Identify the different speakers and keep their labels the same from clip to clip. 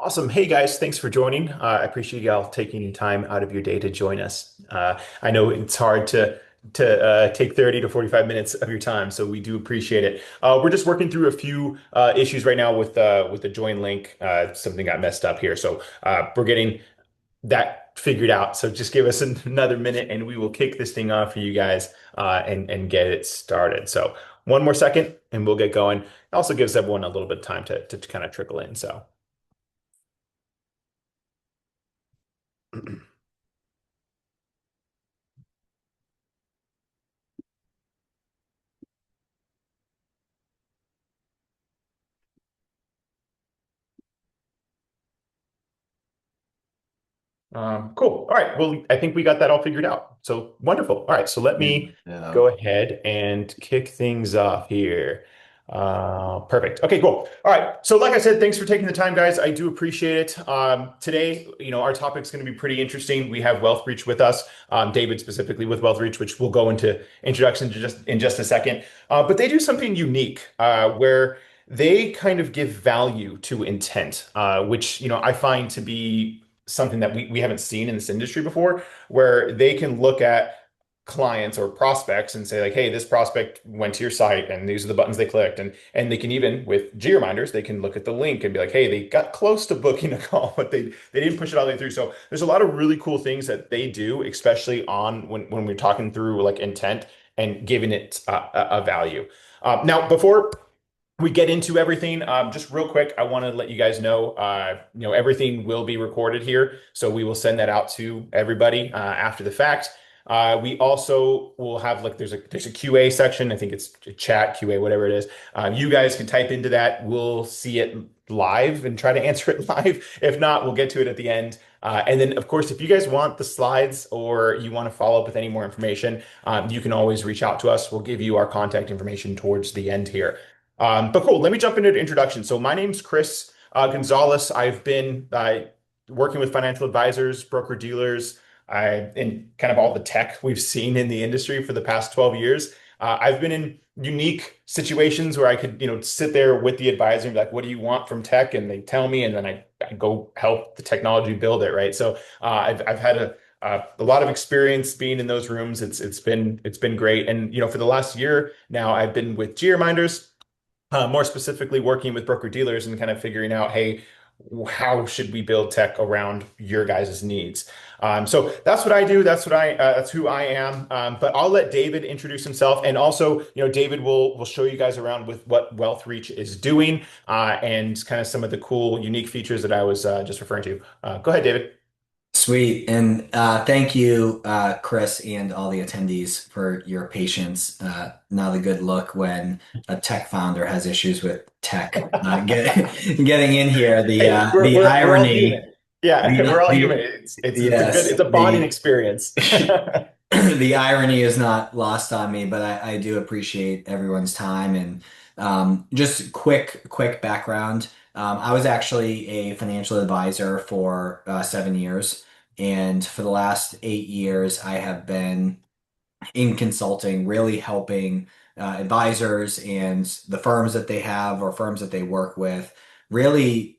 Speaker 1: Awesome. Hey guys, thanks for joining. I appreciate y'all taking time out of your day to join us. I know it's hard to take 30 to 45 minutes of your time, so we do appreciate it. We're just working through a few issues right now with the join link. Something got messed up here, so we're getting that figured out. So just give us another minute, and we will kick this thing off for you guys and get it started. So one more second, and we'll get going. It also gives everyone a little bit of time to kind of trickle in. So. Cool. All right. Well, I think we got that all figured out. So wonderful. All right. So let me
Speaker 2: Yeah.
Speaker 1: go ahead and kick things off here. Perfect. Okay, cool. All right. So like I said, thanks for taking the time, guys. I do appreciate it. Today, our topic's going to be pretty interesting. We have WealthReach with us, David specifically with WealthReach, which we'll go into introduction to just in just a second. But they do something unique where they kind of give value to intent, which, I find to be something that we haven't seen in this industry before, where they can look at clients or prospects and say like, hey, this prospect went to your site and these are the buttons they clicked. And they can even with GReminders, they can look at the link and be like, hey, they got close to booking a call, but they didn't push it all the way through. So there's a lot of really cool things that they do, especially on when we're talking through like intent and giving it a value. Now, before we get into everything, just real quick, I want to let you guys know, everything will be recorded here, so we will send that out to everybody after the fact. We also will have like there's a QA section. I think it's chat QA, whatever it is. You guys can type into that. We'll see it live and try to answer it live. If not, we'll get to it at the end. And then, of course, if you guys want the slides or you want to follow up with any more information, you can always reach out to us. We'll give you our contact information towards the end here. But cool, let me jump into the introduction. So my name's Chris Gonzalez. I've been working with financial advisors, broker dealers, in kind of all the tech we've seen in the industry for the past 12 years. I've been in unique situations where I could, sit there with the advisor and be like, what do you want from tech? And they tell me, and then I go help the technology build it, right? So I've had a lot of experience being in those rooms. It's been great. And for the last year now, I've been with GReminders, more specifically working with broker dealers and kind of figuring out, hey, how should we build tech around your guys' needs? So that's what I do. That's who I am. But I'll let David introduce himself, and also, David will show you guys around with what WealthReach is doing, and kind of some of the cool, unique features that I was just referring to. Go ahead, David.
Speaker 2: Sweet. And thank you, Chris, and all the attendees for your patience. Not a good look when a tech founder has issues with tech. Getting in here,
Speaker 1: Hey,
Speaker 2: the
Speaker 1: we're all
Speaker 2: irony,
Speaker 1: human. Yeah, we're all human.
Speaker 2: the
Speaker 1: It's
Speaker 2: yes,
Speaker 1: a bonding experience.
Speaker 2: the irony is not lost on me, but I do appreciate everyone's time. And just quick background. I was actually a financial advisor for 7 years. And for the last 8 years, I have been in consulting, really helping advisors and the firms that they have or firms that they work with really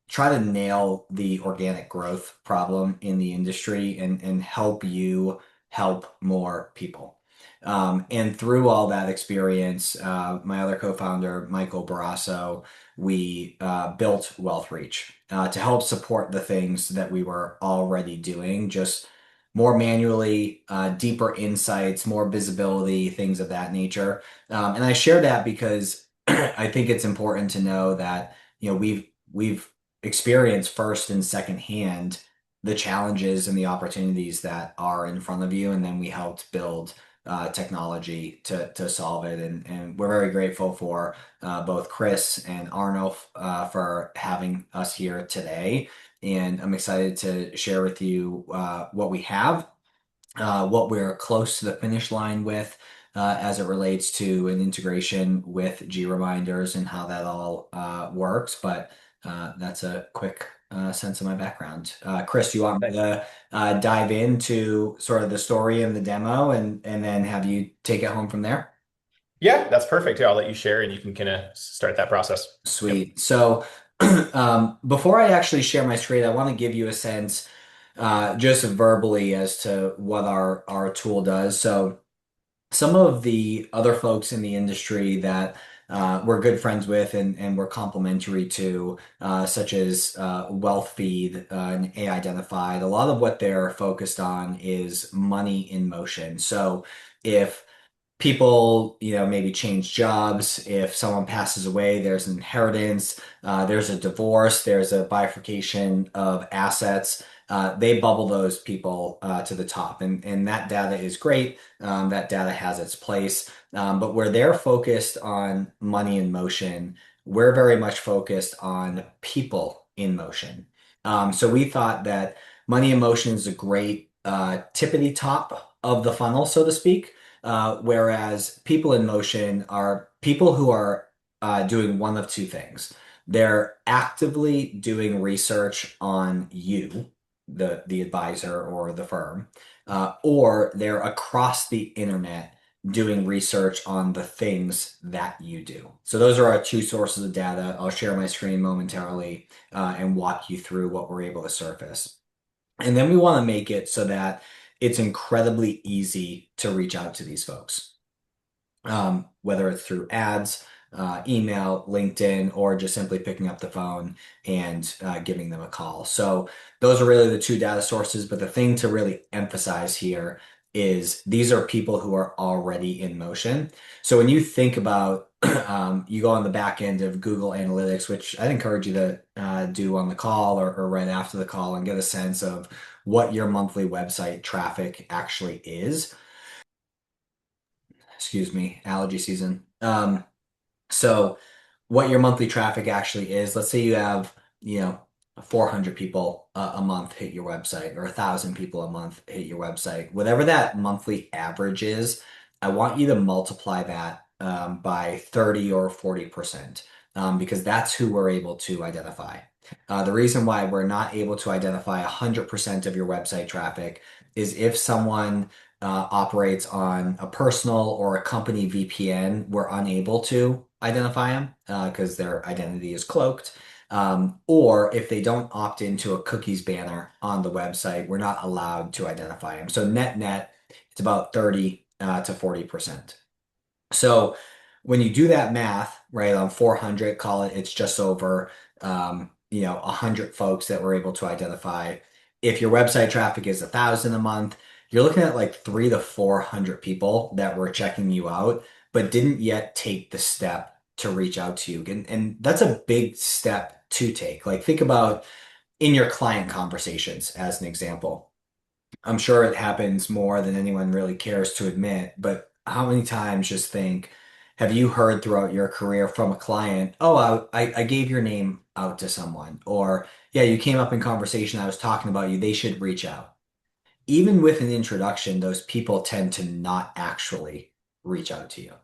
Speaker 2: try to nail the organic growth problem in the industry and help you help more people. And through all that experience, my other co-founder, Michael Barrasso, we built WealthReach to help support the things that we were already doing, just more manually, deeper insights, more visibility, things of that nature. And I share that because I think it's important to know that we've experience first and second hand the challenges and the opportunities that are in front of you, and then we helped build technology to solve it. And we're very grateful for both Chris and Arno for having us here today. And I'm excited to share with you what we have, what we're close to the finish line with, as it relates to an integration with GReminders and how that all works. But that's a quick sense of my background. Chris, do you want me to dive into sort of the story and the demo and then have you take it home from there?
Speaker 1: Yeah, that's perfect. Yeah, I'll let you share and you can kind of start that process. Yep.
Speaker 2: Sweet. So, Before I actually share my screen, I want to give you a sense, just verbally as to what our tool does. So some of the other folks in the industry that we're good friends with and we're complimentary to, such as WealthFeed and A Identified, a lot of what they're focused on is money in motion. So if people, maybe change jobs. If someone passes away, there's an inheritance, there's a divorce, there's a bifurcation of assets. They bubble those people to the top, and that data is great. That data has its place, but where they're focused on money in motion, we're very much focused on people in motion. So we thought that money in motion is a great tippity top of the funnel, so to speak. Whereas people in motion are people who are doing one of two things. They're actively doing research on you, the advisor or the firm, or they're across the internet doing research on the things that you do. So those are our two sources of data. I'll share my screen momentarily and walk you through what we're able to surface. And then we want to make it so that it's incredibly easy to reach out to these folks, whether it's through ads, email, LinkedIn, or just simply picking up the phone and giving them a call. So those are really the two data sources. But the thing to really emphasize here is these are people who are already in motion. So when you think about, you go on the back end of Google Analytics, which I'd encourage you to do on the call or right after the call and get a sense of what your monthly website traffic actually is. Excuse me, allergy season. So what your monthly traffic actually is, let's say you have, 400 people a month hit your website or 1,000 people a month hit your website. Whatever that monthly average is, I want you to multiply that by 30 or 40%, because that's who we're able to identify. The reason why we're not able to identify 100% of your website traffic is if someone operates on a personal or a company VPN, we're unable to identify them because their identity is cloaked. Or if they don't opt into a cookies banner on the website, we're not allowed to identify them. So net, it's about 30 to 40%. So when you do that math, right, on 400, call it, it's just over, 100 folks that we're able to identify. If your website traffic is 1,000 a month, you're looking at like 300 to 400 people that were checking you out, but didn't yet take the step to reach out to you. And that's a big step to take. Like think about in your client conversations as an example. I'm sure it happens more than anyone really cares to admit, but how many times just think, have you heard throughout your career from a client, oh, I gave your name out to someone, or yeah, you came up in conversation, I was talking about you, they should reach out. Even with an introduction, those people tend to not actually reach out to you.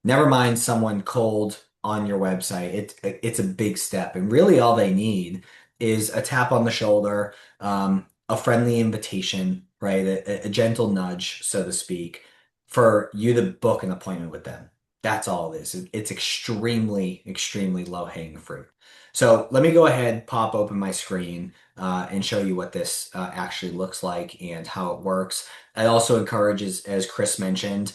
Speaker 2: Never mind someone cold on your website. It's a big step, and really all they need is a tap on the shoulder, a friendly invitation, right? A gentle nudge, so to speak, for you to book an appointment with them. That's all it is. It's extremely, extremely low-hanging fruit. So let me go ahead, pop open my screen, and show you what this actually looks like and how it works. I also encourage, as Chris mentioned,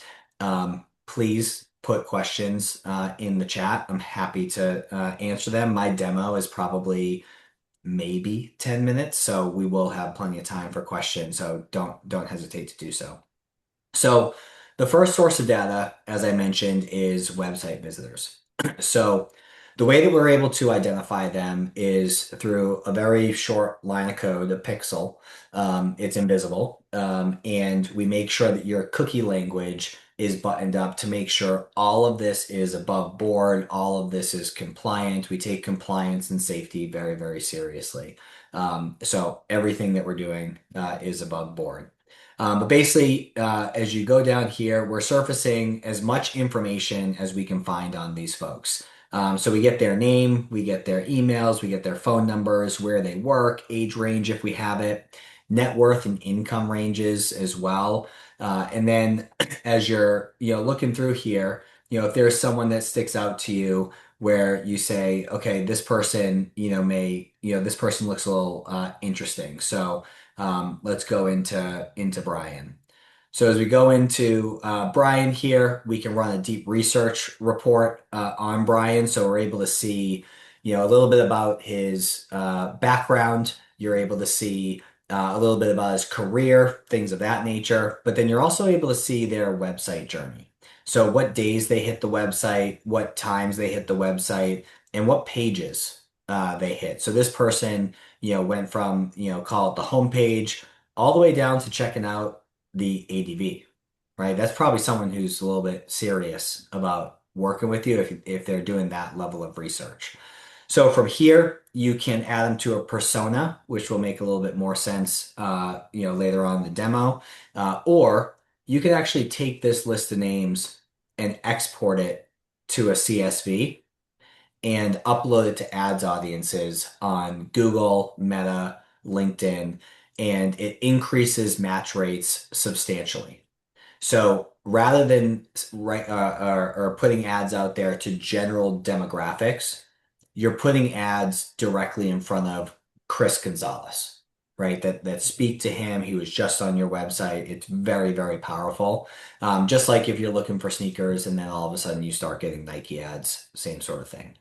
Speaker 2: please put questions in the chat. I'm happy to answer them. My demo is probably maybe 10 minutes, so we will have plenty of time for questions. So don't hesitate to do so. So the first source of data, as I mentioned, is website visitors. So the way that we're able to identify them is through a very short line of code, a pixel. It's invisible. And we make sure that your cookie language is buttoned up to make sure all of this is above board, all of this is compliant. We take compliance and safety very, very seriously. So everything that we're doing is above board. But basically, as you go down here, we're surfacing as much information as we can find on these folks. So we get their name, we get their emails, we get their phone numbers, where they work, age range if we have it, net worth and income ranges as well. And then as you're, looking through here, if there's someone that sticks out to you, where you say, okay, this person, this person looks a little interesting. So let's go into Brian. So as we go into Brian here, we can run a deep research report on Brian. So we're able to see, a little bit about his background. You're able to see a little bit about his career, things of that nature. But then you're also able to see their website journey. So what days they hit the website, what times they hit the website, and what pages they hit. So this person, went from, call it the homepage all the way down to checking out the ADV, right? That's probably someone who's a little bit serious about working with you if they're doing that level of research. So from here, you can add them to a persona, which will make a little bit more sense, later on in the demo. Or you can actually take this list of names and export it to a CSV and upload it to ads audiences on Google, Meta, LinkedIn, and it increases match rates substantially. So rather than or putting ads out there to general demographics, you're putting ads directly in front of Chris Gonzalez, right? That speak to him. He was just on your website. It's very, very powerful. Just like if you're looking for sneakers and then all of a sudden you start getting Nike ads, same sort of thing.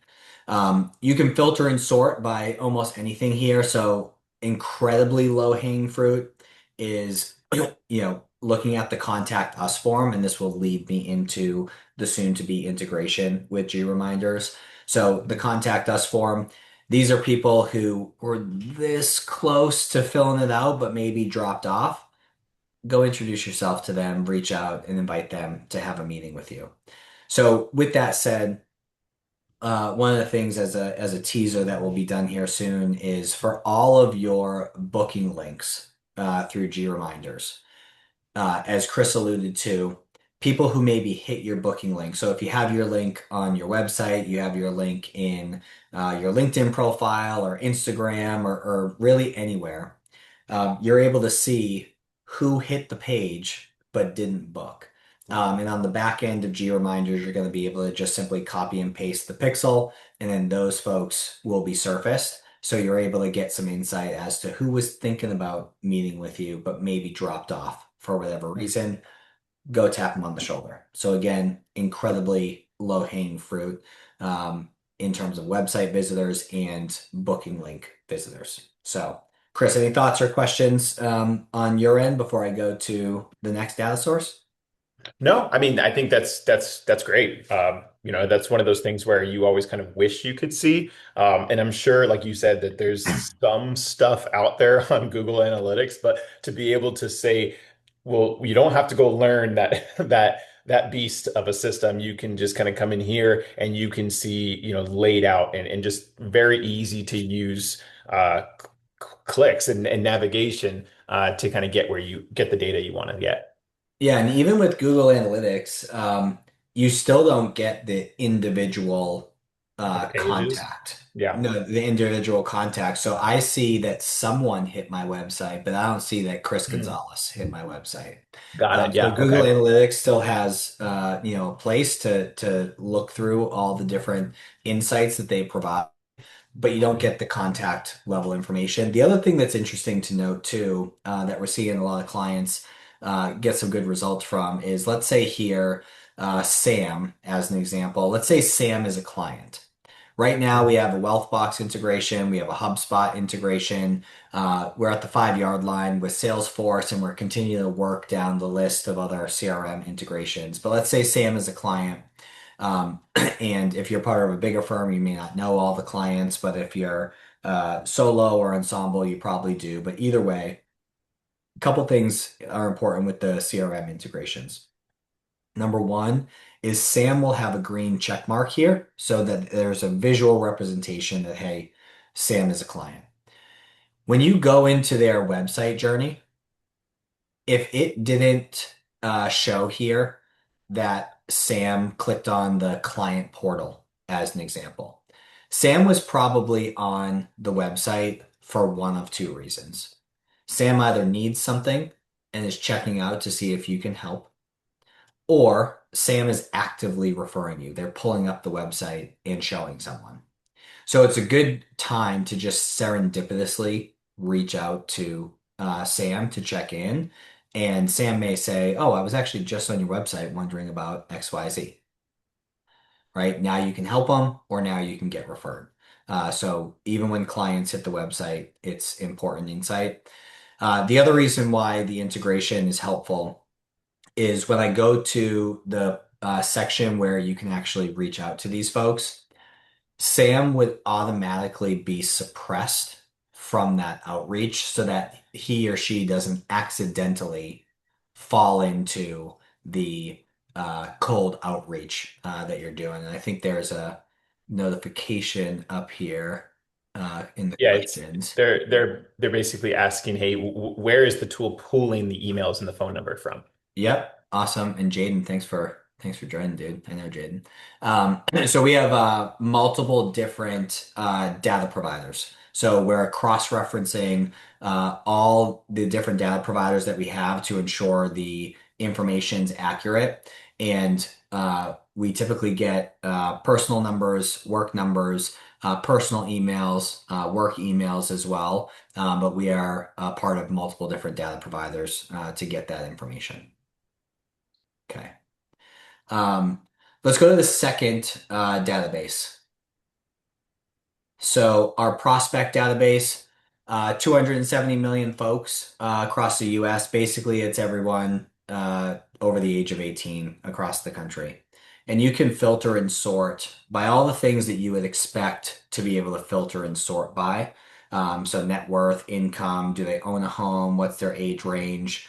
Speaker 2: You can filter and sort by almost anything here. So incredibly low hanging fruit is, looking at the contact us form, and this will lead me into the soon to be integration with GReminders. So the contact us form, these are people who were this close to filling it out, but maybe dropped off. Go introduce yourself to them, reach out and invite them to have a meeting with you. So with that said, one of the things as a teaser that will be done here soon is for all of your booking links through GReminders. As Chris alluded to, people who maybe hit your booking link. So if you have your link on your website, you have your link in your LinkedIn profile or Instagram or really anywhere, you're able to see who hit the page but didn't book. And on the back end of GReminders, you're going to be able to just simply copy and paste the pixel, and then those folks will be surfaced. So you're able to get some insight as to who was thinking about meeting with you, but maybe dropped off for whatever reason. Go tap them on the shoulder. So again, incredibly low hanging fruit in terms of website visitors and booking link visitors. So, Chris, any thoughts or questions on your end before I go to the next data source?
Speaker 1: No, I mean, I think that's great. That's one of those things where you always kind of wish you could see. And I'm sure, like you said, that there's some stuff out there on Google Analytics, but to be able to say, well, you don't have to go learn that that beast of a system. You can just kind of come in here and you can see, laid out and just very easy to use clicks and navigation to kind of get where you get the data you want to get.
Speaker 2: Yeah, and even with Google Analytics, you still don't get the individual
Speaker 1: Like pages.
Speaker 2: contact.
Speaker 1: Yeah.
Speaker 2: No, the individual contact. So I see that someone hit my website, but I don't see that Chris
Speaker 1: Mhm.
Speaker 2: Gonzalez hit my website.
Speaker 1: Got it.
Speaker 2: So
Speaker 1: Yeah.
Speaker 2: Google
Speaker 1: Okay.
Speaker 2: Analytics still has a place to look through all the different insights that they provide, but you don't get the contact level information. The other thing that's interesting to note too, that we're seeing a lot of clients get some good results from is, let's say here, Sam, as an example. Let's say Sam is a client. Right now, we have a Wealthbox integration, we have a HubSpot integration. We're at the 5 yard line with Salesforce, and we're continuing to work down the list of other CRM integrations. But let's say Sam is a client. And if you're part of a bigger firm, you may not know all the clients, but if you're solo or ensemble, you probably do. But either way, a couple things are important with the CRM integrations. Number one is Sam will have a green check mark here so that there's a visual representation that, hey, Sam is a client. When you go into their website journey, if it didn't show here that Sam clicked on the client portal as an example, Sam was probably on the website for one of two reasons. Sam either needs something and is checking out to see if you can help, or Sam is actively referring you. They're pulling up the website and showing someone. So it's a good time to just serendipitously reach out to Sam to check in. And Sam may say, "Oh, I was actually just on your website wondering about XYZ." Right? Now you can help them, or now you can get referred. So even when clients hit the website, it's important insight. The other reason why the integration is helpful is when I go to the section where you can actually reach out to these folks. Sam would automatically be suppressed from that outreach so that he or she doesn't accidentally fall into the cold outreach that you're doing. And I think there's a notification up here in the
Speaker 1: Yeah, it's
Speaker 2: questions.
Speaker 1: they're basically asking, hey, where is the tool pulling the emails and the phone number from?
Speaker 2: Yep, awesome. And Jaden, thanks for joining, dude. I know Jaden. So we have multiple different data providers. So we're cross-referencing all the different data providers that we have to ensure the information's accurate. And we typically get personal numbers, work numbers, personal emails, work emails as well. But we are part of multiple different data providers to get that information. Okay. Um, let's go to the second database. So our prospect database, 270 million folks across the US. Basically, it's everyone over the age of 18 across the country. And you can filter and sort by all the things that you would expect to be able to filter and sort by. So net worth, income, do they own a home? What's their age range?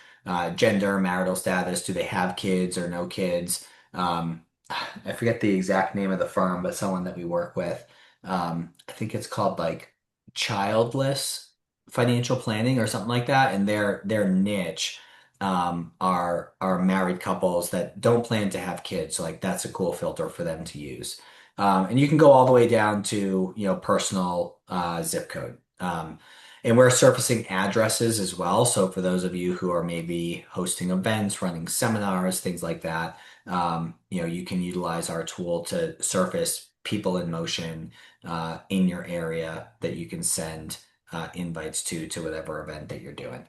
Speaker 2: Gender, marital status, do they have kids or no kids? I forget the exact name of the firm, but someone that we work with. I think it's called like childless financial planning or something like that. And their niche are married couples that don't plan to have kids. So like that's a cool filter for them to use. And you can go all the way down to, personal zip code. And we're surfacing addresses as well. So for those of you who are maybe hosting events, running seminars, things like that, you can utilize our tool to surface people in motion in your area that you can send invites to whatever event that you're doing.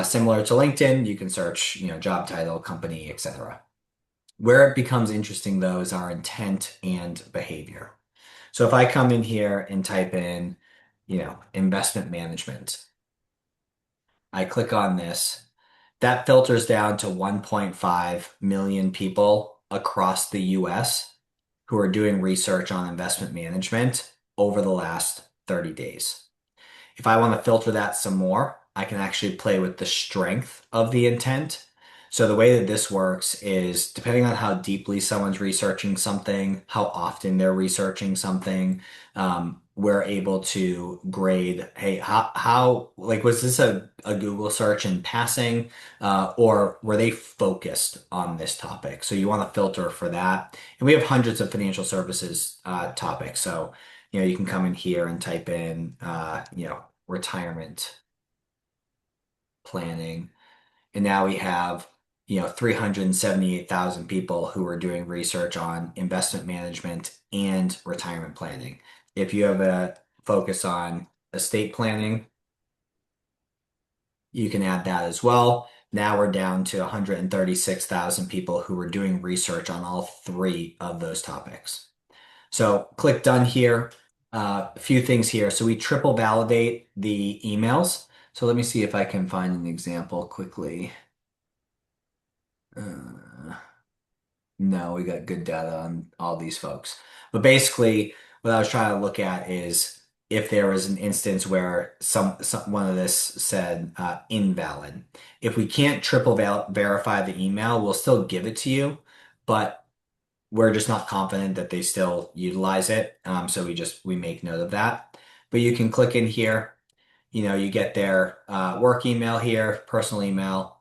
Speaker 2: Similar to LinkedIn, you can search, job title, company, etc. Where it becomes interesting though is our intent and behavior. So if I come in here and type in, investment management, I click on this, that filters down to 1.5 million people across the US who are doing research on investment management over the last 30 days. If I want to filter that some more, I can actually play with the strength of the intent. So the way that this works is depending on how deeply someone's researching something, how often they're researching something, we're able to grade, hey, like, was this a Google search in passing, or were they focused on this topic? So you want to filter for that. And we have hundreds of financial services topics. So, you can come in here and type in, retirement planning. And now we have, 378,000 people who are doing research on investment management and retirement planning. If you have a focus on estate planning, you can add that as well. Now we're down to 136,000 people who are doing research on all three of those topics. So click done here. A few things here. So we triple validate the emails. So let me see if I can find an example quickly. Uh, no, we got good data on all these folks. But basically, what I was trying to look at is if there was an instance where some one of this said invalid. If we can't triple verify the email, we'll still give it to you, but we're just not confident that they still utilize it. So we make note of that. But you can click in here. You get their work email here, personal email,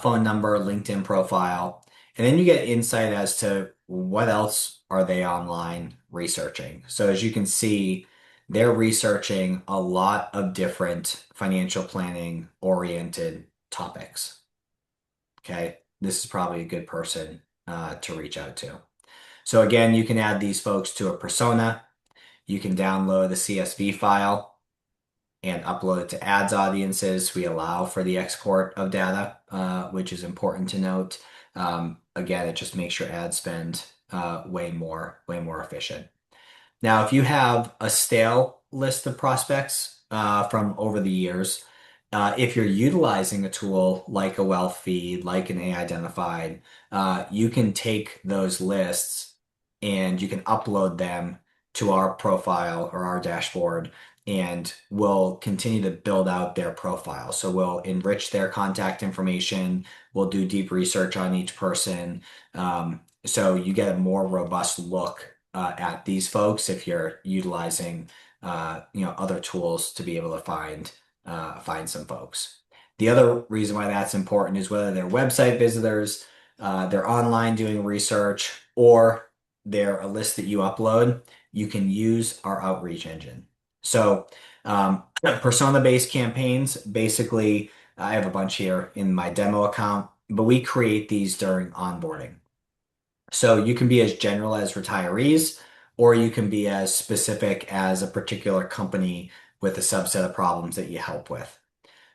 Speaker 2: phone number, LinkedIn profile, and then you get insight as to what else are they online researching. So as you can see, they're researching a lot of different financial planning oriented topics. Okay, this is probably a good person to reach out to. So again, you can add these folks to a persona. You can download a CSV file and upload it to ads audiences. We allow for the export of data, which is important to note. Again, it just makes your ad spend way more efficient. Now, if you have a stale list of prospects from over the years, if you're utilizing a tool like a wealth feed, like an AI identified, you can take those lists and you can upload them to our profile or our dashboard, and we'll continue to build out their profile. So we'll enrich their contact information. We'll do deep research on each person. So you get a more robust look at these folks if you're utilizing other tools to be able to find some folks. The other reason why that's important is whether they're website visitors, they're online doing research, or they're a list that you upload, you can use our outreach engine. So persona-based campaigns, basically, I have a bunch here in my demo account, but we create these during onboarding. So you can be as general as retirees, or you can be as specific as a particular company with a subset of problems that you help with.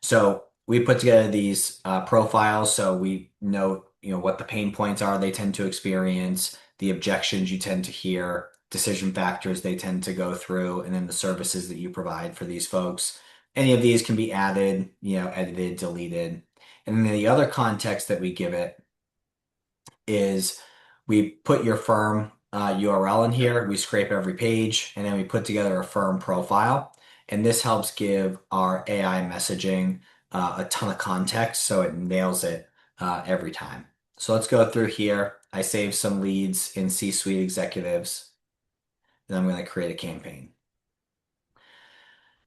Speaker 2: So we put together these profiles, so we know, what the pain points are they tend to experience, the objections you tend to hear, decision factors they tend to go through, and then the services that you provide for these folks. Any of these can be added, edited, deleted. And then the other context that we give it is we put your firm URL in here, we scrape every page, and then we put together a firm profile. And this helps give our AI messaging a ton of context so it nails it every time. So let's go through here. I saved some leads in C-suite executives, and I'm going to create a campaign.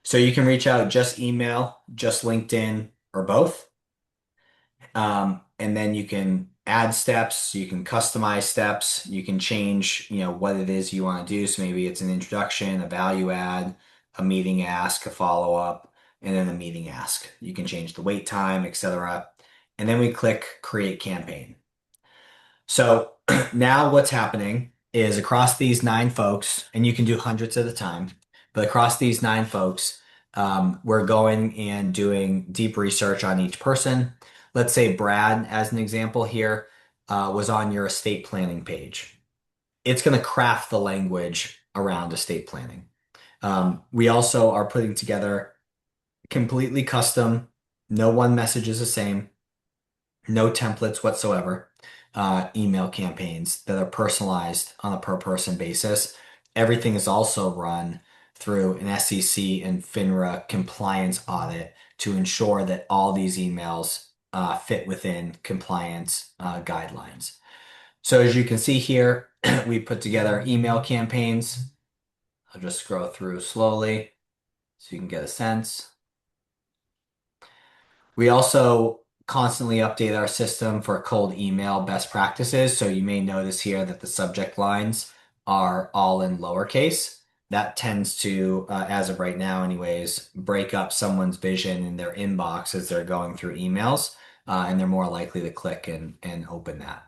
Speaker 2: So you can reach out just email, just LinkedIn, or both. And then you can add steps, you can customize steps, you can change, what it is you want to do. So maybe it's an introduction, a value add, a meeting ask, a follow-up, and then a meeting ask. You can change the wait time, etc. And then we click create campaign. So now what's happening is across these 9 folks, and you can do hundreds at a time, but across these 9 folks, we're going and doing deep research on each person. Let's say Brad, as an example here, was on your estate planning page. It's going to craft the language around estate planning. We also are putting together completely custom, no one message is the same, no templates whatsoever, email campaigns that are personalized on a per person basis. Everything is also run through an SEC and FINRA compliance audit to ensure that all these emails fit within compliance guidelines. So as you can see here, we put together email campaigns. I'll just scroll through slowly so you can get a sense. We also constantly update our system for cold email best practices. So you may notice here that the subject lines are all in lowercase. That tends to, as of right now anyways, break up someone's vision in their inbox as they're going through emails, and they're more likely to click and open that.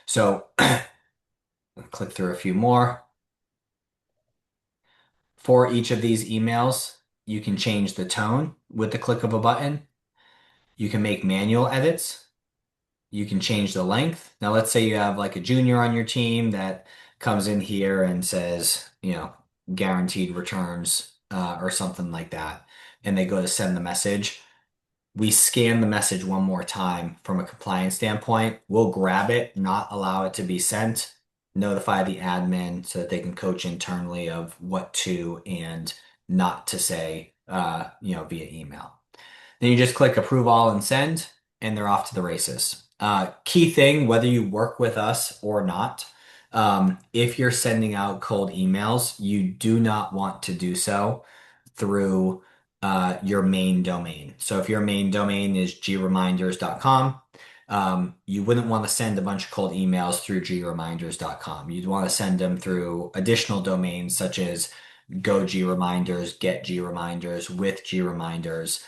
Speaker 2: So click through a few more. For each of these emails, you can change the tone with the click of a button. You can make manual edits. You can change the length. Now, let's say you have like a junior on your team that comes in here and says, guaranteed returns or something like that, and they go to send the message. We scan the message one more time from a compliance standpoint. We'll grab it, not allow it to be sent, notify the admin so that they can coach internally of what to and not to say, via email. Then you just click approve all and send, and they're off to the races. Key thing, whether you work with us or not, if you're sending out cold emails, you do not want to do so through your main domain. So if your main domain is greminders.com, you wouldn't want to send a bunch of cold emails through greminders.com. You'd want to send them through additional domains such as Go GReminders, Get GReminders, with GReminders.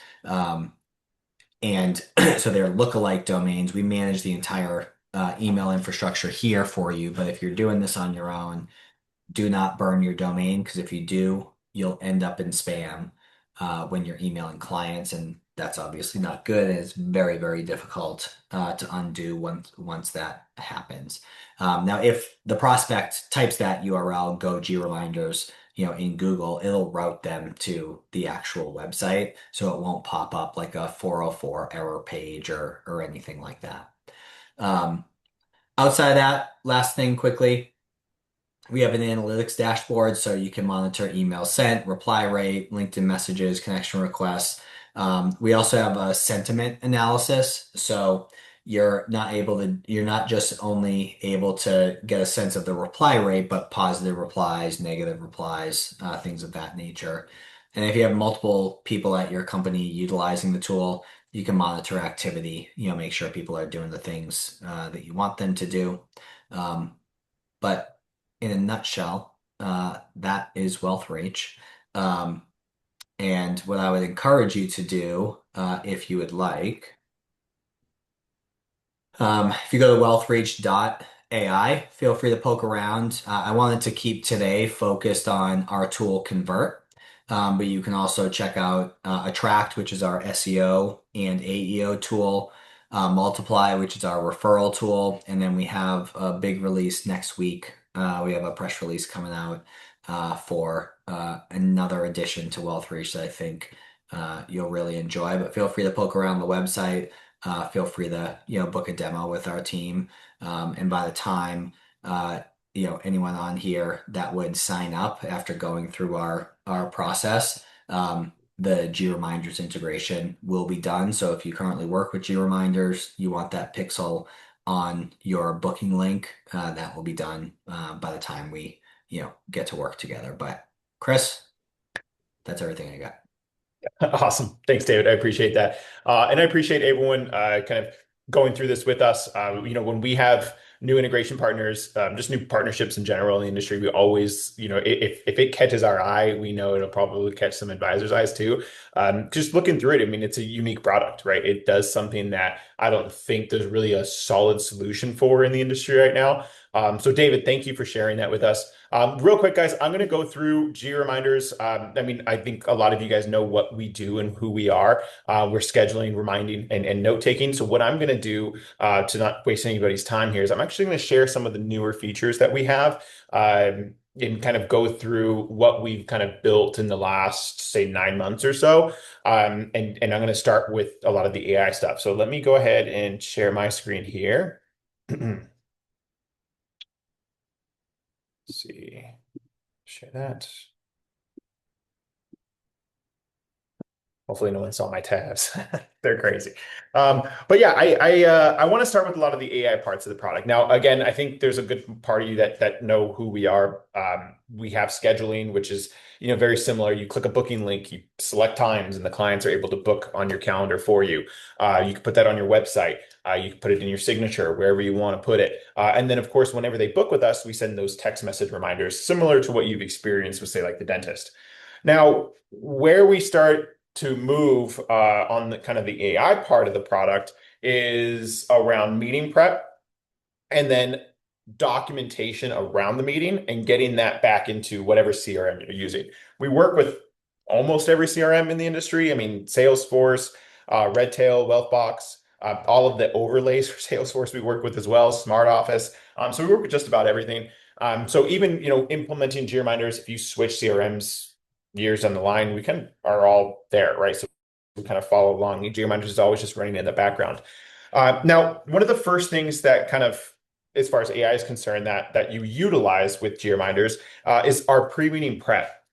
Speaker 2: And so they're lookalike domains. We manage the entire email infrastructure here for you. But if you're doing this on your own, do not burn your domain because if you do, you'll end up in spam when you're emailing clients, and that's obviously not good. And it's very, very difficult to undo once that happens. Now, if the prospect types that URL, go GReminders, in Google, it'll route them to the actual website, so it won't pop up like a 404 error page or anything like that. Um, Outside of that, last thing quickly. We have an analytics dashboard so you can monitor email sent, reply rate, LinkedIn messages, connection requests. We also have a sentiment analysis. So you're not just only able to get a sense of the reply rate, but positive replies, negative replies, things of that nature. And if you have multiple people at your company utilizing the tool, you can monitor activity, make sure people are doing the things that you want them to do. Um, but in a nutshell, that is WealthReach. Um, and what I would encourage you to do, if you would like, if you go to wealthreach.ai, feel free to poke around. I wanted to keep today focused on our tool Convert, but you can also check out Attract, which is our SEO and AEO tool, Multiply, which is our referral tool, and then we have a big release next week. We have a press release coming out for another addition to WealthReach that I think you'll really enjoy. But feel free to poke around the website. Feel free to book a demo with our team. And by the time anyone on here that would sign up after going through our process, the GReminders integration will be done. So if you currently work with GReminders, you want that pixel on your booking link, that will be done by the time we get to work together. But Chris, that's everything I got.
Speaker 1: Awesome. Thanks, David. I appreciate that. And I appreciate everyone kind of going through this with us. When we have new integration partners, just new partnerships in general in the industry, we always, if it catches our eye, we know it'll probably catch some advisors' eyes too. Just looking through it, I mean, it's a unique product, right? It does something that I don't think there's really a solid solution for in the industry right now. So David, thank you for sharing that with us. Real quick, guys, I'm going to go through GReminders. I mean, I think a lot of you guys know what we do and who we are. We're scheduling, reminding, and note taking. So what I'm going to do to not waste anybody's time here is I'm actually going to share some of the newer features that we have. And kind of go through what we've kind of built in the last, say, 9 months or so. And I'm going to start with a lot of the AI stuff. So let me go ahead and share my screen here. Let's see, share that. Hopefully no one saw my tabs. They're crazy. But yeah, I want to start with a lot of the AI parts of the product. Now, again, I think there's a good part of you that know who we are. We have scheduling, which is very similar. You click a booking link, you select times, and the clients are able to book on your calendar for you. You can put that on your website. You can put it in your signature, wherever you want to put it. And then, of course, whenever they book with us, we send those text message reminders, similar to what you've experienced with, say, like the dentist. Now, where we start to move on the kind of the AI part of the product is around meeting prep and then documentation around the meeting and getting that back into whatever CRM you're using. We work with almost every CRM in the industry. I mean, Salesforce, Redtail, Wealthbox, all of the overlays for Salesforce we work with as well, Smart Office. So we work with just about everything. So even implementing GReminders, if you switch CRMs years down the line, we kind of are all there, right? So we kind of follow along. GReminders is always just running in the background. Now, one of the first things that kind of, as far as AI is concerned, that you utilize with GReminders is our pre-meeting prep.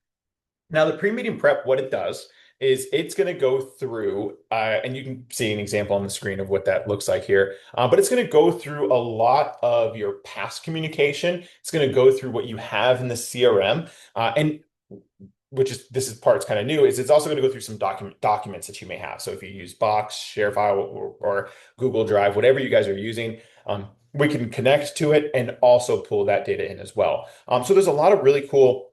Speaker 1: Now, the pre-meeting prep, what it does is it's going to go through, and you can see an example on the screen of what that looks like here, but it's going to go through a lot of your past communication. It's going to go through what you have in the CRM, and this is part's kind of new, is it's also going to go through some documents that you may have. So if you use Box, Sharefile, or Google Drive, whatever you guys are using, we can connect to it and also pull that data in as well. So there's a lot of really cool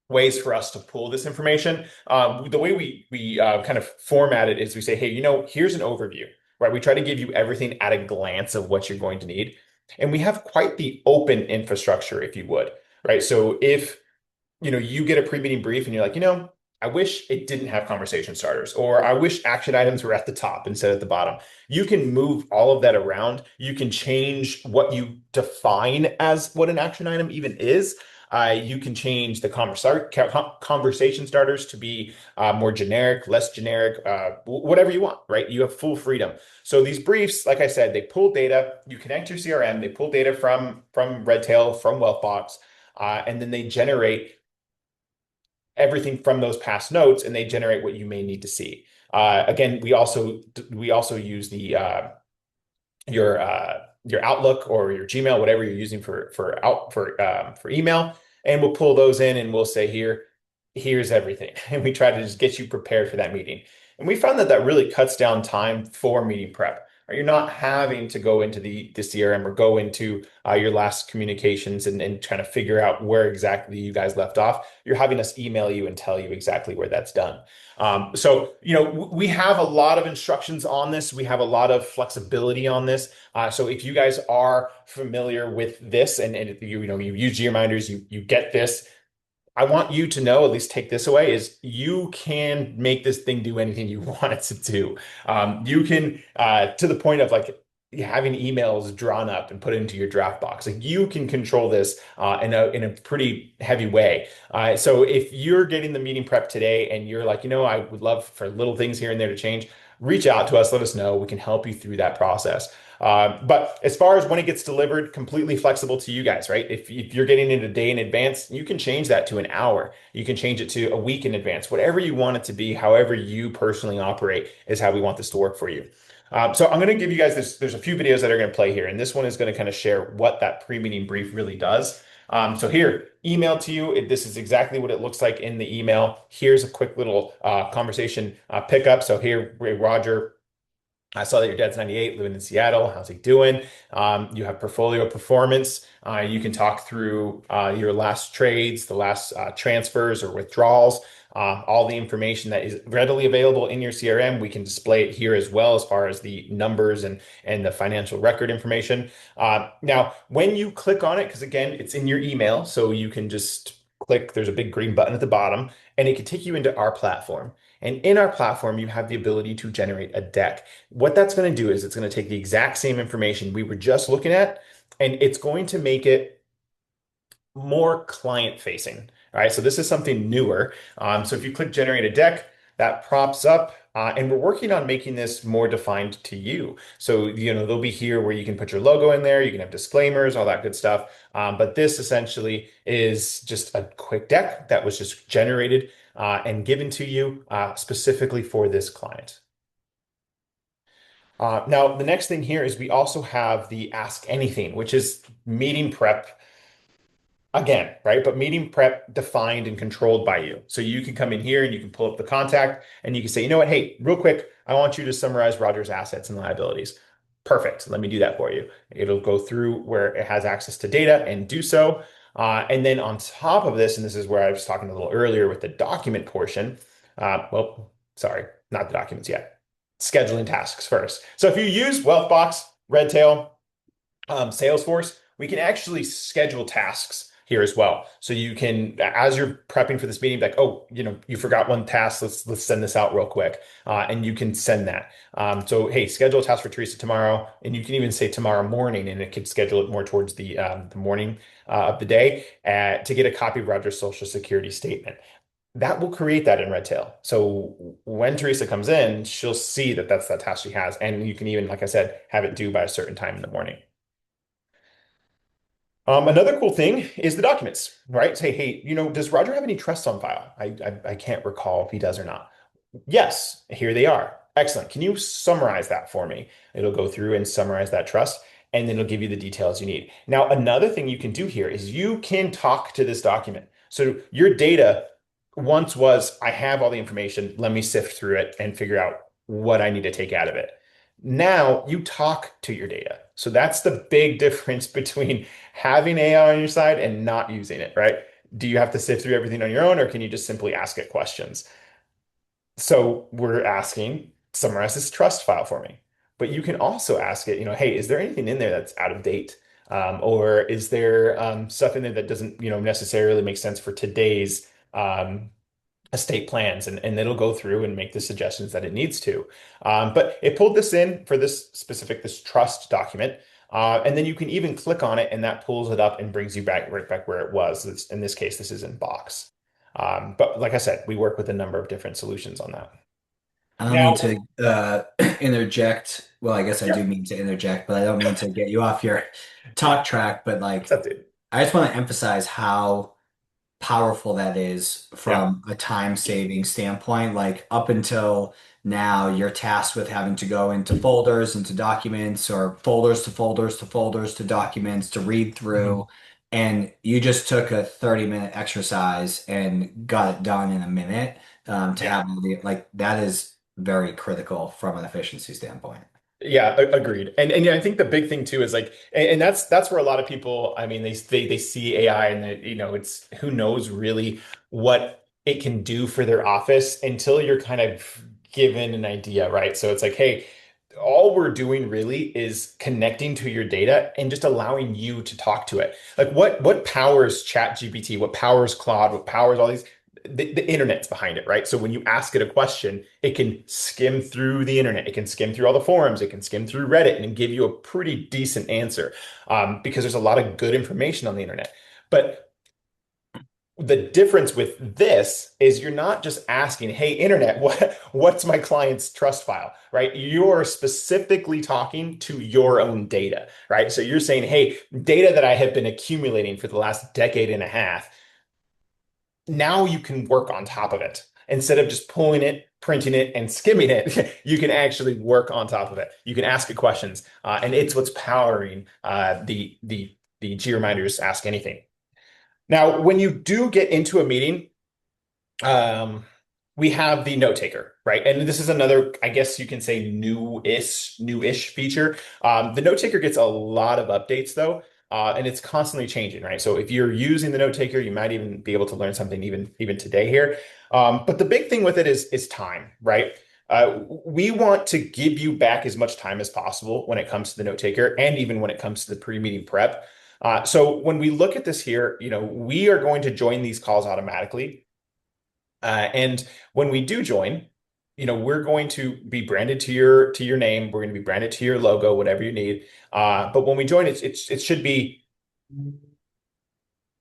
Speaker 1: ways for us to pull this information. The way we kind of format it is we say, hey, here's an overview, right? We try to give you everything at a glance of what you're going to need. And we have quite the open infrastructure, if you would, right? So if you get a pre-meeting brief and you're like, I wish it didn't have conversation starters, or I wish action items were at the top instead of at the bottom. You can move all of that around. You can change what you define as what an action item even is. You can change the conversation starters to be more generic, less generic, whatever you want, right? You have full freedom. So these briefs, like I said, they pull data. You connect your CRM. They pull data from Redtail, from Wealthbox, and then they generate everything from those past notes, and they generate what you may need to see. Again, we also use the your Outlook or your Gmail, whatever you're using for email, and we'll pull those in and we'll say here's everything, and we try to just get you prepared for that meeting. And we found that that really cuts down time for meeting prep. Right? You're not having to go into the CRM or go into your last communications and trying to figure out where exactly you guys left off. You're having us email you and tell you exactly where that's done. So we have a lot of instructions on this. We have a lot of flexibility on this. So if you guys are familiar with this and you use GReminders, you get this. I want you to know, at least take this away, is you can make this thing do anything you want it to do. You can, to the point of like having emails drawn up and put into your draft box. Like you can control this in a pretty heavy way. So if you're getting the meeting prep today and you're like, I would love for little things here and there to change, reach out to us, let us know. We can help you through that process. But as far as when it gets delivered, completely flexible to you guys, right? If you're getting it a day in advance, you can change that to an hour. You can change it to a week in advance. Whatever you want it to be, however you personally operate is how we want this to work for you. So I'm going to give you guys this. There's a few videos that are going to play here, and this one is going to kind of share what that pre-meeting brief really does. So here, email to you. This is exactly what it looks like in the email. Here's a quick little conversation pickup. So here, Roger, I saw that your dad's 98, living in Seattle. How's he doing? You have portfolio performance. You can talk through your last trades, the last transfers or withdrawals, all the information that is readily available in your CRM. We can display it here as well as far as the numbers and the financial record information. Now, when you click on it, because again, it's in your email, so you can just click, there's a big green button at the bottom, and it can take you into our platform. And in our platform, you have the ability to generate a deck. What that's going to do is it's going to take the exact same information we were just looking at, and it's going to make it more client facing. All right, so this is something newer. So if you click generate a deck, that props up. And we're working on making this more defined to you. So, they'll be here where you can put your logo in there, you can have disclaimers, all that good stuff. But this essentially is just a quick deck that was just generated and given to you specifically for this client. Now, the next thing here is we also have the Ask Anything, which is meeting prep again, right? But meeting prep defined and controlled by you. So you can come in here and you can pull up the contact and you can say, you know what? Hey, real quick, I want you to summarize Roger's assets and liabilities. Perfect. Let me do that for you. It'll go through where it has access to data and do so. And then on top of this, and this is where I was talking a little earlier with the document portion. Sorry, not the documents yet. Scheduling tasks first. So if you use Wealthbox, Redtail, Salesforce, we can actually schedule tasks here as well. So you can, as you're prepping for this meeting, like, oh, you forgot one task. Let's send this out real quick, and you can send that. So hey, schedule a task for Teresa tomorrow, and you can even say tomorrow morning, and it could schedule it more towards the morning of the day to get a copy of Roger's Social Security statement. That will create that in Redtail. So when Teresa comes in, she'll see that that's that task she has, and you can even, like I said, have it due by a certain time in the morning. Another cool thing is the documents, right? Say, hey, does Roger have any trusts on file? I can't recall if he does or not. Yes, here they are. Excellent. Can you summarize that for me? It'll go through and summarize that trust, and then it'll give you the details you need. Now, another thing you can do here is you can talk to this document. So your data once was, I have all the information, let me sift through it and figure out what I need to take out of it. Now you talk to your data. So that's the big difference between having AI on your side and not using it, right? Do you have to sift through everything on your own, or can you just simply ask it questions? So we're asking, summarize this trust file for me. but you can also ask it, hey, is there anything in there that's out of date? Or is there stuff in there that doesn't, necessarily make sense for today's estate plans? And it'll go through and make the suggestions that it needs to. But it pulled this in for this trust document. And then you can even click on it and that pulls it up and brings you back right back where it was. In this case, this is in Box. But like I said, we work with a number of different solutions on that.
Speaker 2: I don't mean
Speaker 1: Now,
Speaker 2: to interject. Well, I guess I do
Speaker 1: yeah,
Speaker 2: mean to interject, but I don't mean to get you off your talk track. But
Speaker 1: what's
Speaker 2: like,
Speaker 1: up, dude?
Speaker 2: I just want to emphasize how powerful that is
Speaker 1: Yeah.
Speaker 2: from a time saving standpoint. Like up until now, you're tasked with having to go into folders, into documents, or folders to folders to folders to documents to read
Speaker 1: Mhm.
Speaker 2: through. And you just took a 30-minute exercise and got it done in a minute. To
Speaker 1: Yeah.
Speaker 2: have the like that is very critical from an efficiency standpoint.
Speaker 1: Yeah, agreed. And yeah, I think the big thing too is like, and that's where a lot of people, I mean, they see AI and it's who knows really what it can do for their office until you're kind of given an idea, right? So it's like, hey, all we're doing really is connecting to your data and just allowing you to talk to it. Like what powers ChatGPT, what powers Claude, what powers all these the internet's behind it, right? So when you ask it a question, it can skim through the internet, it can skim through all the forums, it can skim through Reddit and give you a pretty decent answer because there's a lot of good information on the internet. But the difference with this is you're not just asking, hey, internet, what's my client's trust file, right? You're specifically talking to your own data, right? So you're saying, hey, data that I have been accumulating for the last decade and a half, now you can work on top of it. Instead of just pulling it, printing it, and skimming it, you can actually work on top of it. You can ask it questions, and it's what's powering the GReminders Ask Anything. Now, when you do get into a meeting, um, we have the note taker, right? And this is another, I guess you can say newish feature. The note taker gets a lot of updates though, and it's constantly changing, right? So if you're using the note taker, you might even be able to learn something even today here. But the big thing with it is time, right? We want to give you back as much time as possible when it comes to the note taker, and even when it comes to the pre-meeting prep. So when we look at this here, we are going to join these calls automatically. And when we do join, we're going to be branded to your name. We're going to be branded to your logo, whatever you need. But when we join, it should be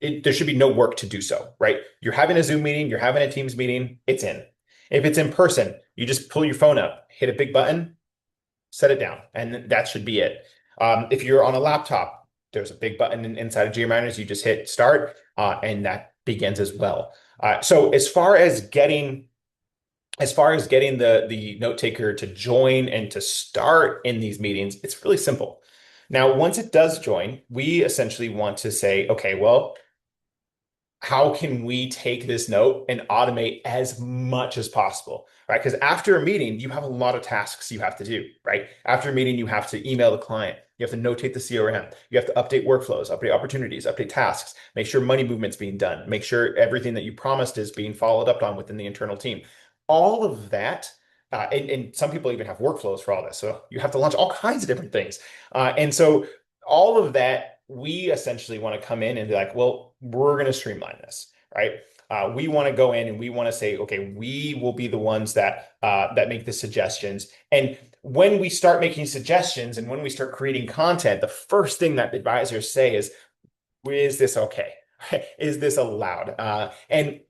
Speaker 1: there should be no work to do so, right? You're having a Zoom meeting, you're having a Teams meeting, it's in. If it's in person, you just pull your phone up, hit a big button, set it down, and that should be it. If you're on a laptop, there's a big button inside of GReminders. You just hit start, and that begins as well. So as far as getting the note taker to join and to start in these meetings, it's really simple. Now, once it does join, we essentially want to say, okay, well, how can we take this note and automate as much as possible, right? Because after a meeting, you have a lot of tasks you have to do, right? After a meeting, you have to email the client. You have to notate the CRM. You have to update workflows, update opportunities, update tasks, make sure money movement's being done, make sure everything that you promised is being followed up on within the internal team. All of that, and some people even have workflows for all this. So you have to launch all kinds of different things. And so all of that, we essentially want to come in and be like, well, we're going to streamline this, right? We want to go in and we want to say, okay, we will be the ones that make the suggestions. And when we start making suggestions and when we start creating content, the first thing that advisors say is this okay? Is this allowed? And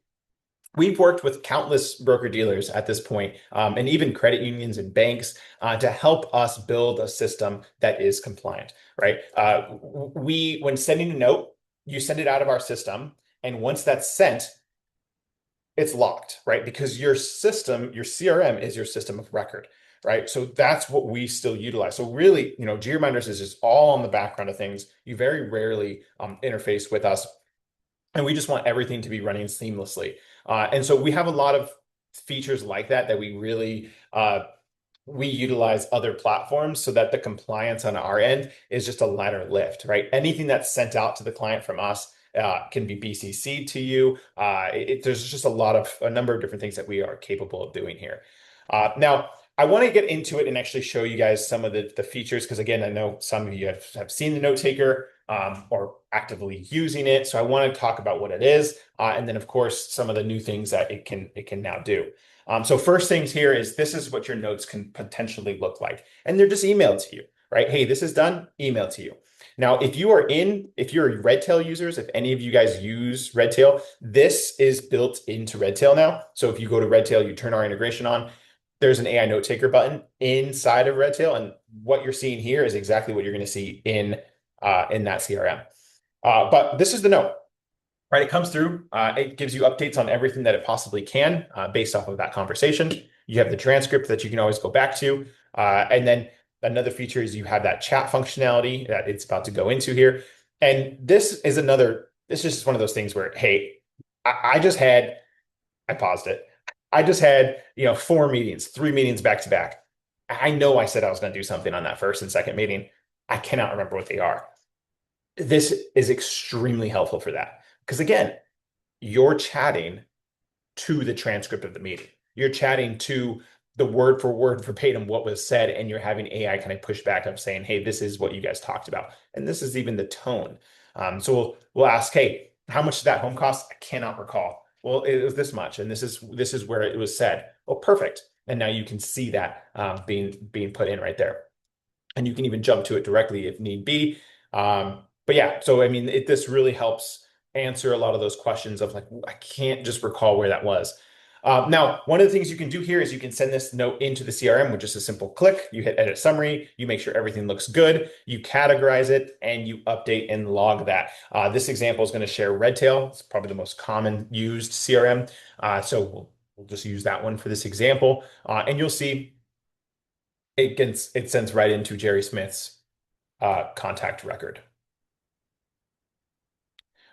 Speaker 1: we've worked with countless broker dealers at this point, and even credit unions and banks to help us build a system that is compliant, right? When sending a note, you send it out of our system, and once that's sent, it's locked, right? Because your system, your CRM is your system of record, right? So that's what we still utilize. So really, GReminders is just all on the background of things. You very rarely interface with us, and we just want everything to be running seamlessly. And so we have a lot of features like that we really we utilize other platforms so that the compliance on our end is just a lighter lift, right? Anything that's sent out to the client from us can be BCC'd to you. There's just a number of different things that we are capable of doing here. Now, I want to get into it and actually show you guys some of the features because again, I know some of you have seen the note taker or actively using it. So I want to talk about what it is, and then of course some of the new things that it can now do. So first things here is this is what your notes can potentially look like, and they're just emailed to you, right? Hey, this is done, email to you. Now, if you're Redtail users, if any of you guys use Redtail, this is built into Redtail now. So if you go to Redtail, you turn our integration on, there's an AI note taker button inside of Redtail, and what you're seeing here is exactly what you're going to see in that CRM. But this is the note, right? It comes through. It gives you updates on everything that it possibly can based off of that conversation. You have the transcript that you can always go back to, and then another feature is you have that chat functionality that it's about to go into here. And this is another. This is just one of those things where, hey, I just had. I paused it. I just had, 4 meetings, 3 meetings back to back. I know I said I was going to do something on that first and second meeting. I cannot remember what they are. This is extremely helpful for that. Because again, you're chatting to the transcript of the meeting. You're chatting to the word for word verbatim what was said, and you're having AI kind of push back up saying, hey, this is what you guys talked about. And this is even the tone. So we'll ask, hey, how much did that home cost? I cannot recall. Well, it was this much, and this is where it was said. Oh, perfect. And now you can see that being put in right there, and you can even jump to it directly if need be. But yeah, so I mean, this really helps answer a lot of those questions of like, I can't just recall where that was. Now, one of the things you can do here is you can send this note into the CRM with just a simple click. You hit edit summary, you make sure everything looks good, you categorize it, and you update and log that. This example is going to share Redtail. It's probably the most common used CRM. So we'll just use that one for this example. And you'll see it sends right into Jerry Smith's contact record.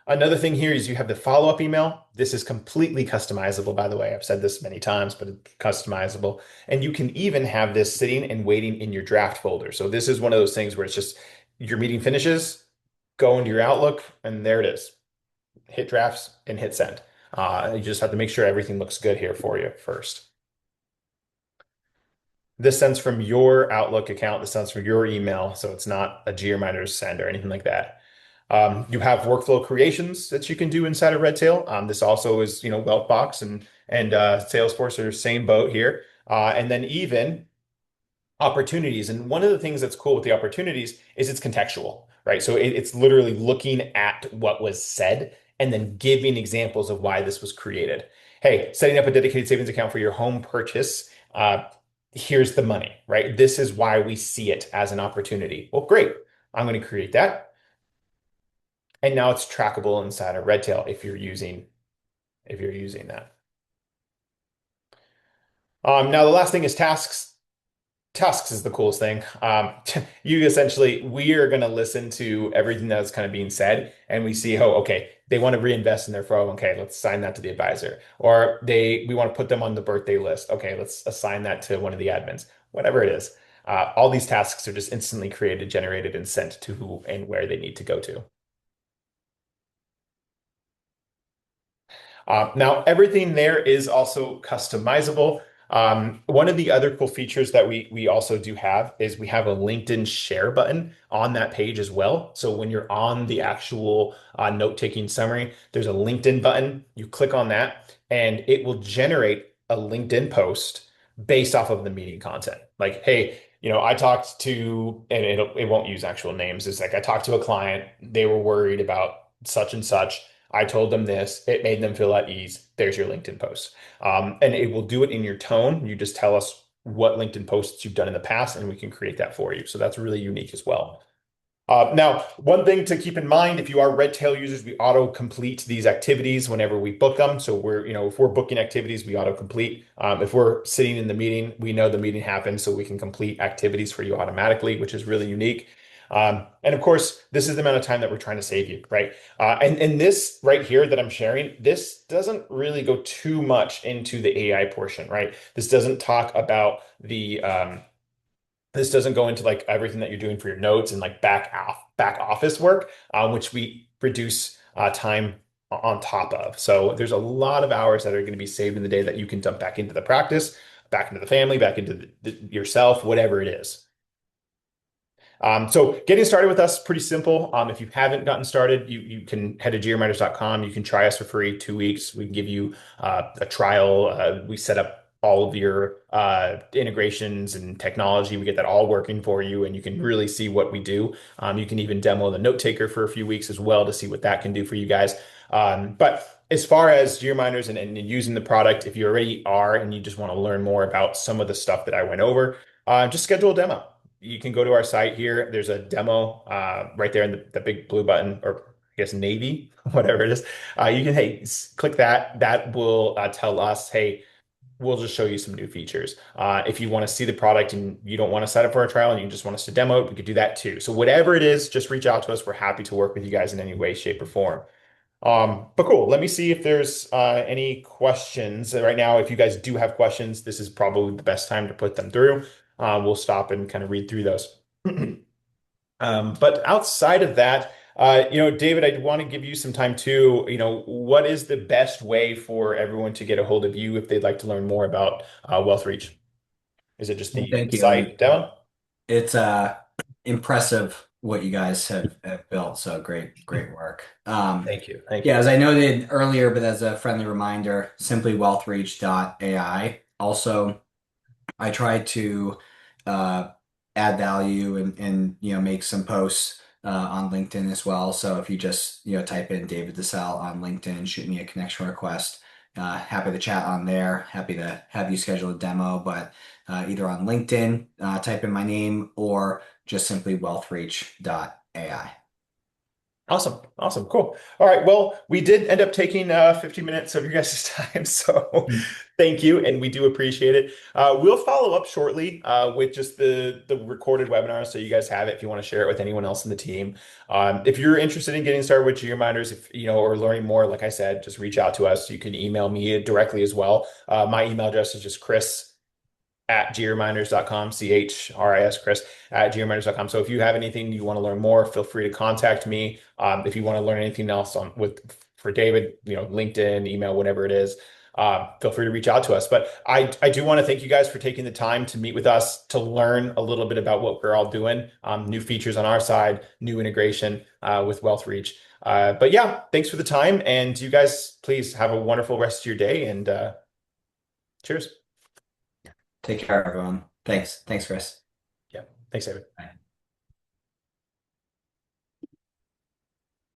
Speaker 1: Another thing here is you have the follow-up email. This is completely customizable, by the way. I've said this many times, but it's customizable. And you can even have this sitting and waiting in your draft folder. So this is one of those things where it's just your meeting finishes, go into your Outlook, and there it is. Hit drafts and hit send. You just have to make sure everything looks good here for you first. This sends from your Outlook account. This sends from your email, so it's not a GReminders send or anything like that. You have workflow creations that you can do inside of Redtail. This also is, Wealthbox and Salesforce are same boat here. And then even opportunities. And one of the things that's cool with the opportunities is it's contextual, right? So it's literally looking at what was said and then giving examples of why this was created. Hey, setting up a dedicated savings account for your home purchase. Here's the money, right? This is why we see it as an opportunity. Well, great. I'm going to create that. And now it's trackable inside of Redtail if you're using that. Now the last thing is tasks. Tasks is the coolest thing. We are going to listen to everything that's kind of being said, and we see, oh, okay, they want to reinvest in their 401k. Let's assign that to the advisor. Or we want to put them on the birthday list. Okay, let's assign that to one of the admins. Whatever it is. All these tasks are just instantly created, generated, and sent to who and where they need to go to. Now, everything there is also customizable. One of the other cool features that we also do have is we have a LinkedIn share button on that page as well. So when you're on the actual note-taking summary, there's a LinkedIn button. You click on that, and it will generate a LinkedIn post based off of the meeting content. Like, hey, I talked to, and it won't use actual names. It's like I talked to a client. They were worried about such and such. I told them this, it made them feel at ease. There's your LinkedIn post. And it will do it in your tone. You just tell us what LinkedIn posts you've done in the past, and we can create that for you. So that's really unique as well. Now, one thing to keep in mind, if you are Redtail users, we auto-complete these activities whenever we book them. So if we're booking activities, we auto-complete. If we're sitting in the meeting, we know the meeting happened, so we can complete activities for you automatically, which is really unique. And of course, this is the amount of time that we're trying to save you, right? And this right here that I'm sharing, this doesn't really go too much into the AI portion, right? This doesn't talk about this doesn't go into like everything that you're doing for your notes and like back office work, which we reduce time on top of. So there's a lot of hours that are going to be saved in the day that you can dump back into the practice. back into the family, back into yourself, whatever it is. So getting started with us, pretty simple. If you haven't gotten started, you can head to greminders.com. You can try us for free 2 weeks. We can give you a trial. We set up all of your integrations and technology. We get that all working for you, and you can really see what we do. You can even demo the note taker for a few weeks as well to see what that can do for you guys. But as far as GReminders and using the product, if you already are and you just want to learn more about some of the stuff that I went over, just schedule a demo. You can go to our site here. There's a demo right there in the big blue button, or I guess navy, whatever it is. You can, hey, click that. That will tell us, hey, we'll just show you some new features. If you want to see the product and you don't want to sign up for a trial and you just want us to demo it, we could do that too. So whatever it is, just reach out to us. We're happy to work with you guys in any way, shape, or form. But cool. Let me see if there's any questions right now. If you guys do have questions, this is probably the best time to put them through. We'll stop and kind of read through those. But outside of that, David, I want to give you some time too. What is the best way for everyone to get a hold of you if they'd like to learn more about WealthReach? Is it just
Speaker 2: Well,
Speaker 1: the
Speaker 2: thank you.
Speaker 1: site demo?
Speaker 2: It's impressive what you guys have built. So great work.
Speaker 1: Thank you. Thank
Speaker 2: Yeah,
Speaker 1: you.
Speaker 2: as I noted earlier, but as a friendly reminder, simply wealthreach.ai. Also, I try to uh, add value and make some posts on LinkedIn as well. So if you just type in David DeSalle on LinkedIn, shoot me a connection request. Happy to chat on there. Happy to have you schedule a demo, but either on LinkedIn, type in my name or just simply wealthreach.ai.
Speaker 1: Awesome. Awesome. Cool. All right. Well, we did end up taking 15 minutes of your guys' time. So thank you. And we do appreciate it. We'll follow up shortly with just the recorded webinar. So you guys have it if you want to share it with anyone else in the team. If you're interested in getting started with GReminders, or learning more, like I said, just reach out to us. You can email me directly as well. My email address is just Chris @greminders.com, Chris at greminders.com. So if you have anything you want to learn more, feel free to contact me. If you want to learn anything else for David, LinkedIn, email, whatever it is, feel free to reach out to us. But I do want to thank you guys for taking the time to meet with us to learn a little bit about what we're all doing, new features on our side, new integration with WealthReach. But yeah, thanks for the time. And you guys, please have a wonderful rest of your day and cheers.
Speaker 2: Take care, everyone. Thanks. Thanks, Chris.
Speaker 1: Yeah, thanks, David.
Speaker 2: Bye.